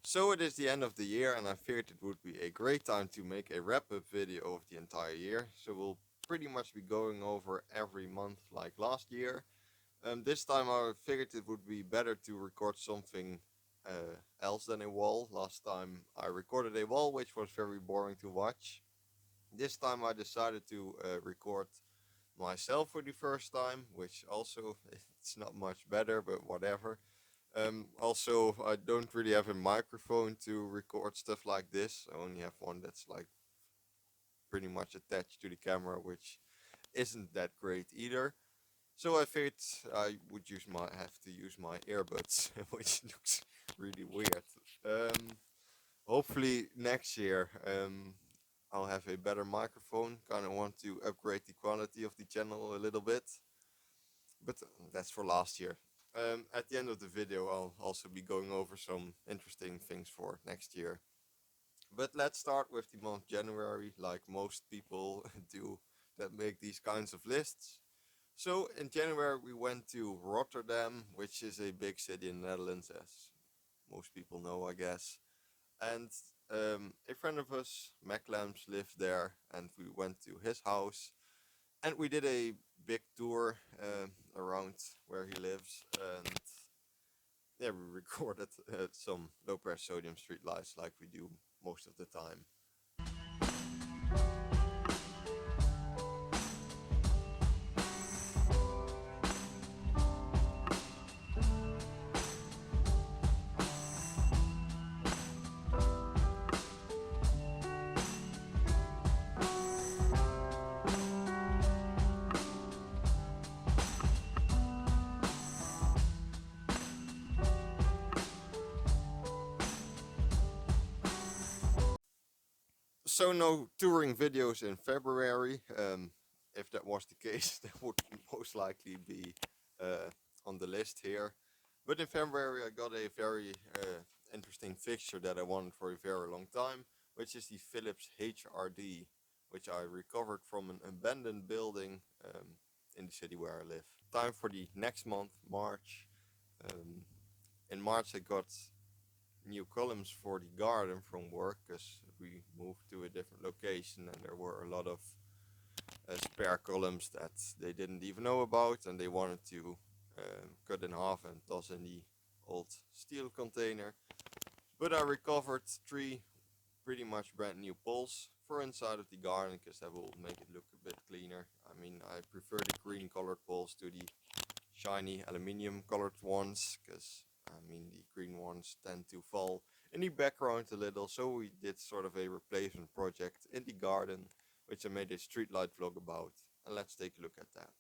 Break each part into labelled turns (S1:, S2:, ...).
S1: So it is the end of the year, and I figured it would be a great time to make a wrap-up video of the entire year. So we'll pretty much be going over every month like last year. This time I figured it would be better to record something else than a wall. Last time I recorded a wall, which was very boring to watch. This time I decided to record myself for the first time, which also it's not much better, but whatever. Also, I don't really have a microphone to record stuff like this. I only have one that's like pretty much attached to the camera, which isn't that great either. So I figured I would have to use my earbuds, which looks really weird. Um, Hopefully next year I'll have a better microphone. Kind of want to upgrade the quality of the channel a little bit, but that's for last year. At the end of the video, I'll also be going over some interesting things for next year. But let's start with the month January, like most people do that make these kinds of lists. So in January we went to Rotterdam, which is a big city in the Netherlands, as most people know, I guess. And a friend of us, Maclams, lived there, and we went to his house, and we did a big tour around where he lives, and yeah, we recorded some low pressure sodium streetlights like we do most of the time. So no touring videos in February. If that was the case, that would most likely be on the list here. But in February I got a very interesting fixture that I wanted for a very long time, which is the Philips HRD, which I recovered from an abandoned building in the city where I live. Time for the next month, March. Um, in March I got new columns for the garden from work, because we moved to a different location and there were a lot of spare columns that they didn't even know about, and they wanted to cut in half and toss in the old steel container. But I recovered 3 pretty much brand new poles for inside of the garden, because that will make it look a bit cleaner. I mean, I prefer the green colored poles to the shiny aluminium colored ones, because I mean the green ones tend to fall in the background a little. So we did sort of a replacement project in the garden, which I made a streetlight vlog about, and let's take a look at that.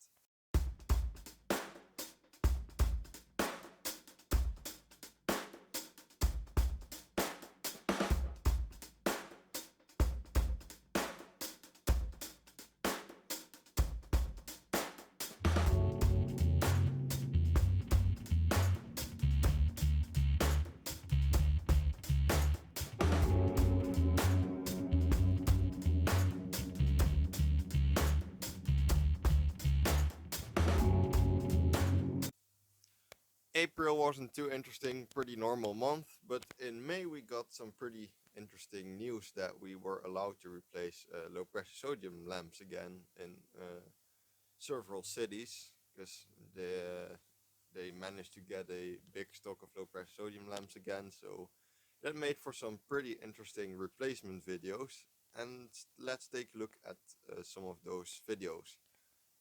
S1: April wasn't too interesting, pretty normal month, but in May we got some pretty interesting news that we were allowed to replace low pressure sodium lamps again in several cities, because they managed to get a big stock of low pressure sodium lamps again. So that made for some pretty interesting replacement videos, and let's take a look at some of those videos.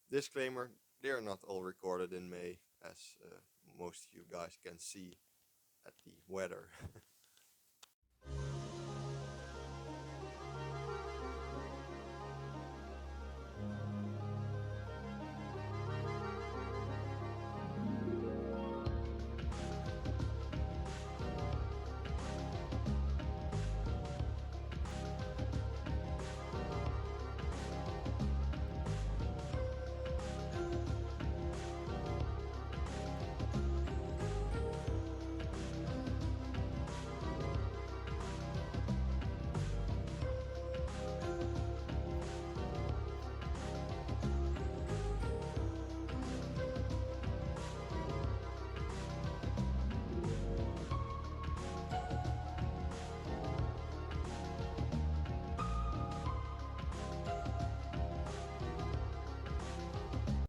S1: Disclaimer, they are not all recorded in May, as most of you guys can see at the weather.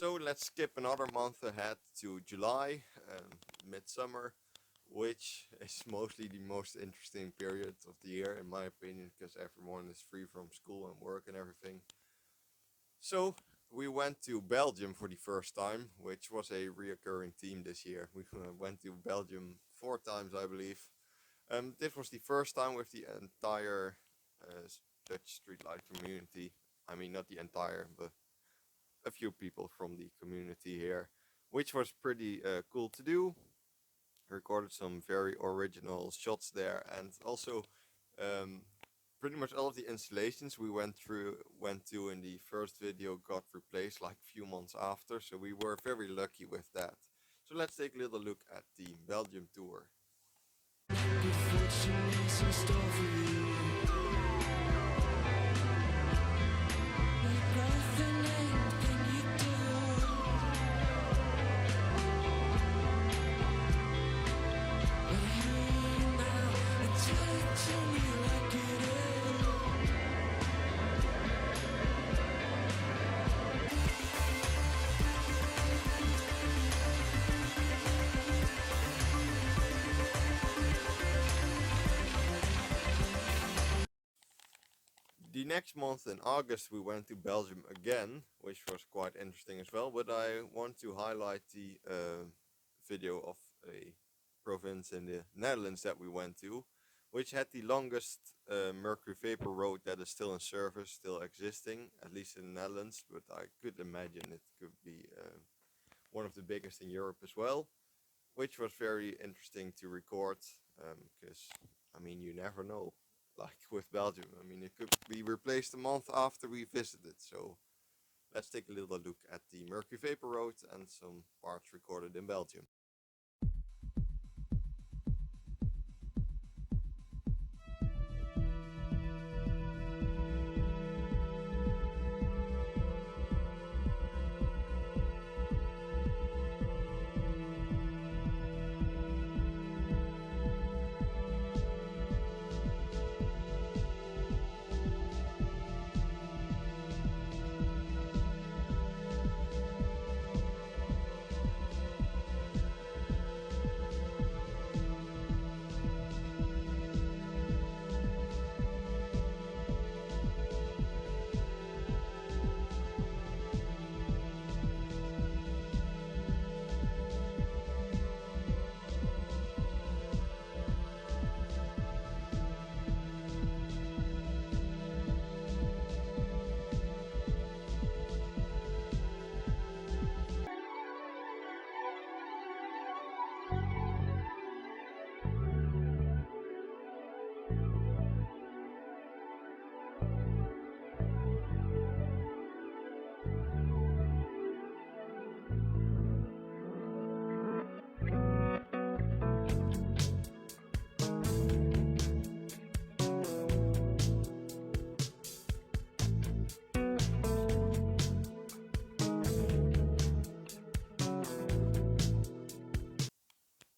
S1: So let's skip another month ahead to July, midsummer, which is mostly the most interesting period of the year in my opinion, because everyone is free from school and work and everything. So we went to Belgium for the first time, which was a reoccurring theme this year. We went to Belgium 4 times, I believe. This was the first time with the entire Dutch streetlight community. I mean, not the entire, but a few people from the community here, which was pretty cool to do. Recorded some very original shots there, and also um, pretty much all of the installations we went to in the first video got replaced like a few months after, so we were very lucky with that. So let's take a little look at the Belgium tour. The next month in August we went to Belgium again, which was quite interesting as well, but I want to highlight the video of a province in the Netherlands that we went to, which had the longest mercury vapor road that is still in service, still existing, at least in the Netherlands, but I could imagine it could be one of the biggest in Europe as well, which was very interesting to record, because, I mean, you never know. Like with Belgium, I mean, it could be replaced a month after we visited, so let's take a little look at the Mercury Vapor Road and some parts recorded in Belgium.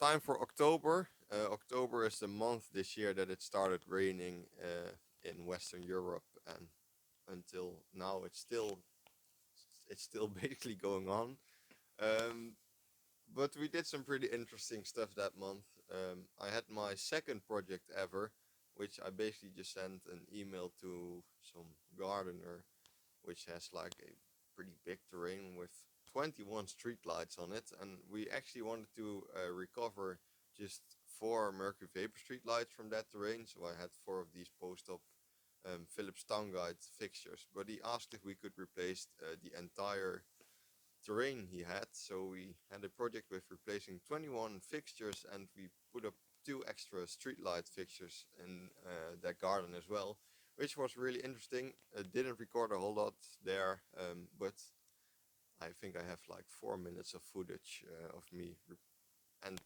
S1: Time for October. October is the month this year that it started raining in Western Europe, and until now it's still basically going on. Um, but we did some pretty interesting stuff that month. I had my second project ever, which I basically just sent an email to some gardener, which has like a pretty big terrain with 21 street lights on it, and we actually wanted to recover just 4 mercury vapor street lights from that terrain, so I had 4 of these post-op Philips Town Guide fixtures, but he asked if we could replace the entire terrain he had, so we had a project with replacing 21 fixtures, and we put up 2 extra streetlight fixtures in that garden as well, which was really interesting. Didn't record a whole lot there, but I think I have like 4 minutes of footage of me and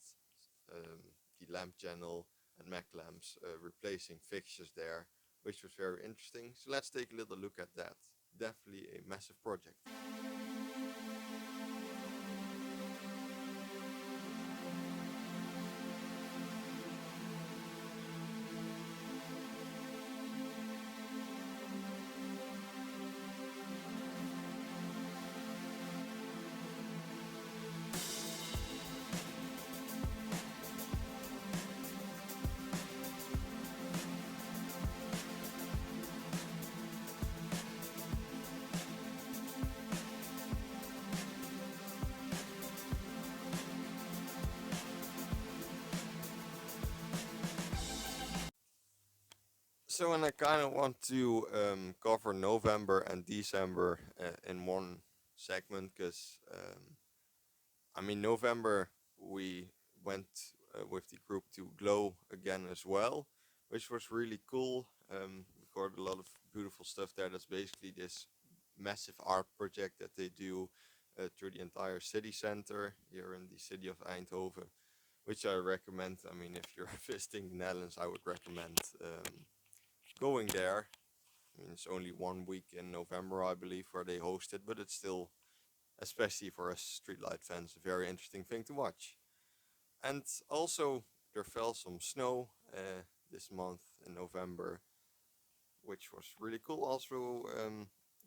S1: the lamp channel and Mac lamps replacing fixtures there, which was very interesting. So let's take a little look at that. Definitely a massive project. So, and I kind of want to cover November and December in one segment because, I mean, November we went with the group to Glow again as well, which was really cool. Recorded a lot of beautiful stuff there. That's basically this massive art project that they do through the entire city center here in the city of Eindhoven, which I recommend. I mean, if you're visiting the Netherlands, I would recommend going there. I mean, it's only 1 week in November, I believe, where they host it, but it's still, especially for us streetlight fans, a very interesting thing to watch. And also, there fell some snow this month in November, which was really cool. Also,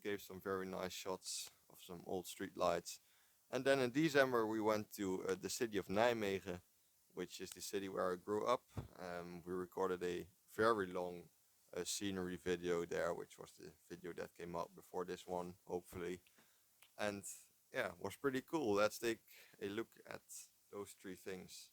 S1: gave some very nice shots of some old street lights. And then in December, we went to the city of Nijmegen, which is the city where I grew up. We recorded a very long scenery video there, which was the video that came out before this one, hopefully. And yeah, was pretty cool. Let's take a look at those three things.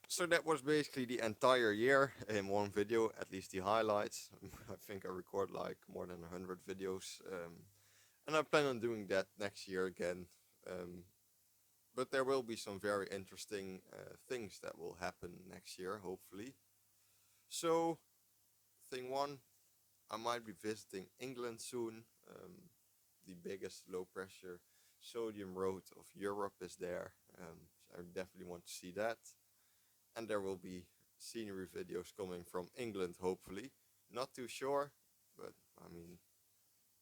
S1: So that was basically the entire year in one video, at least the highlights. I think I record like more than 100 videos, and I plan on doing that next year again. Um, but there will be some very interesting things that will happen next year, hopefully. So, thing one, I might be visiting England soon. The biggest low pressure sodium road of Europe is there. So I definitely want to see that. And there will be scenery videos coming from England, hopefully. Not too sure, but I mean,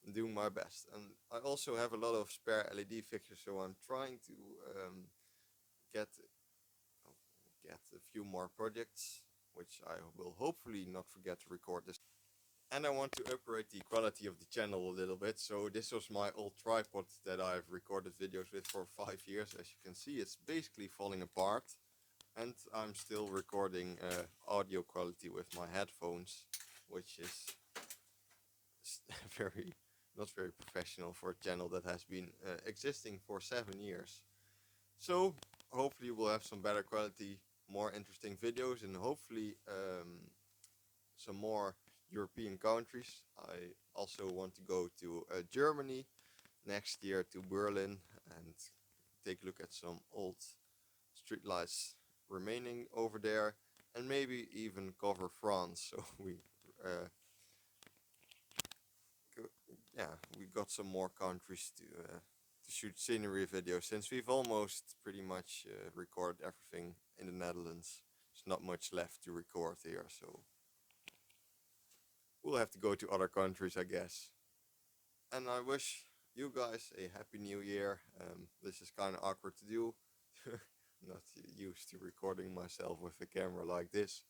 S1: I'm doing my best. And I also have a lot of spare LED fixtures, so I'm trying to get get a few more projects, which I will hopefully not forget to record this. And I want to upgrade the quality of the channel a little bit. So this was my old tripod that I've recorded videos with for 5 years. As you can see, it's basically falling apart. And I'm still recording audio quality with my headphones, which is very not very professional for a channel that has been existing for 7 years. So hopefully we'll have some better quality, more interesting videos, and hopefully some more European countries. I also want to go to Germany next year, to Berlin, and take a look at some old streetlights remaining over there, and maybe even cover France. So uh, we got some more countries to shoot scenery videos, since we've almost pretty much recorded everything in the Netherlands. There's not much left to record here, so we'll have to go to other countries, I guess. And I wish you guys a happy new year. This is kind of awkward to do. Not used to recording myself with a camera like this.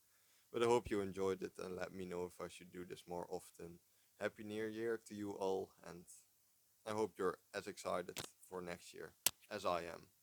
S1: But I hope you enjoyed it, and let me know if I should do this more often. Happy New Year to you all, and I hope you're as excited for next year as I am.